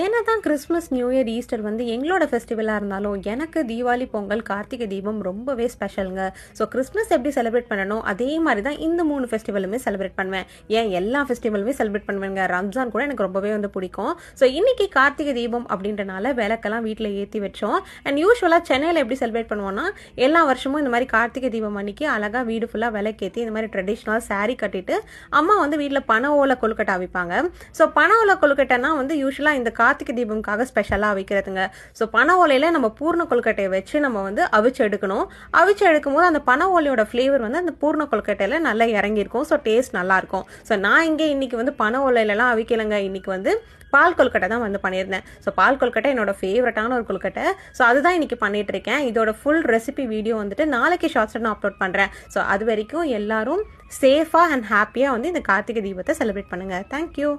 என்னதான் Christmas, new year, Easter வந்து எங்களோட ஃபெஸ்டிவலாக இருந்தாலும் எனக்கு தீபாவளி, பொங்கல், கார்த்திகை தீபம் ரொம்பவே ஸ்பெஷலுங்க. ஸோ கிறிஸ்மஸ் எப்படி செலிப்ரேட் பண்ணணும் அதே மாதிரி தான் இந்த 3 ஃபெஸ்டிவலுமே செலிப்ரேட் பண்ணுவேன். ஏன் எல்லா ஃபெஸ்டிவலுமே செலிப்ரேட் பண்ணுவேங்க. ரம்ஜான் கூட எனக்கு ரொம்பவே வந்து பிடிக்கும். ஸோ இன்னைக்கு கார்த்திகை தீபம் அப்படின்றனால விளக்கெல்லாம் வீட்டில் ஏற்றி வச்சோம். அண்ட் யூஸ்வலாக சென்னையில் எப்படி செலிப்ரேட் பண்ணுவோம்னா எல்லா வருஷமும் இந்த மாதிரி கார்த்திகை தீபம் அன்னைக்கு அழகாக வீடு ஃபுல்லாக விளக்கேற்றி இந்த மாதிரி ட்ரெடிஷ்னலாக சாரீ கட்டிட்டு அம்மா வந்து வீட்டில் பனை ஓலை கொழுக்கட்டை அவிப்பாங்க. ஸோ பனை ஓலை கொழுக்கட்டைனா வந்து யூஸ்வலாக இந்த கார்த்திகை தீபம்காக ஸ்பெஷலாக அவிக்கிறதுங்க. ஸோ பனை ஓலையில் நம்ம பூர்ண கொழுக்கட்டையை வச்சு நம்ம வந்து அவிச்சு எடுக்கணும். அவிச்சு எடுக்கும் போது அந்த பனை ஓலையோட ஃப்ளேவர் வந்து அந்த பூர்ண கொழுக்கட்டையில் நல்லா இறங்கியிருக்கும். ஸோ டேஸ்ட் நல்லாயிருக்கும். ஸோ நான் இங்கே இன்னைக்கு வந்து பனை ஓலையிலலாம் அவிக்கலைங்க. இன்னைக்கு வந்து பால் கொழுக்கட்டை தான் வந்து பண்ணியிருந்தேன். ஸோ பால் கொழுக்கட்டை என்னோட ஃபேவரட்டான ஒரு கொழுக்கட்டை. ஸோ அதுதான் இன்னைக்கு பண்ணிட்டு இருக்கேன். இதோட ஃபுல் ரெசிபி வீடியோ வந்துட்டு நாளைக்கு ஷார்ட்ஸில் நான் அப்லோட் பண்ணுறேன். ஸோ அது வரைக்கும் எல்லாரும் சேஃபாக அண்ட் ஹாப்பியாக வந்து இந்த கார்த்திகை தீபத்தை செலிப்ரேட் பண்ணுங்கள். தேங்க்யூ.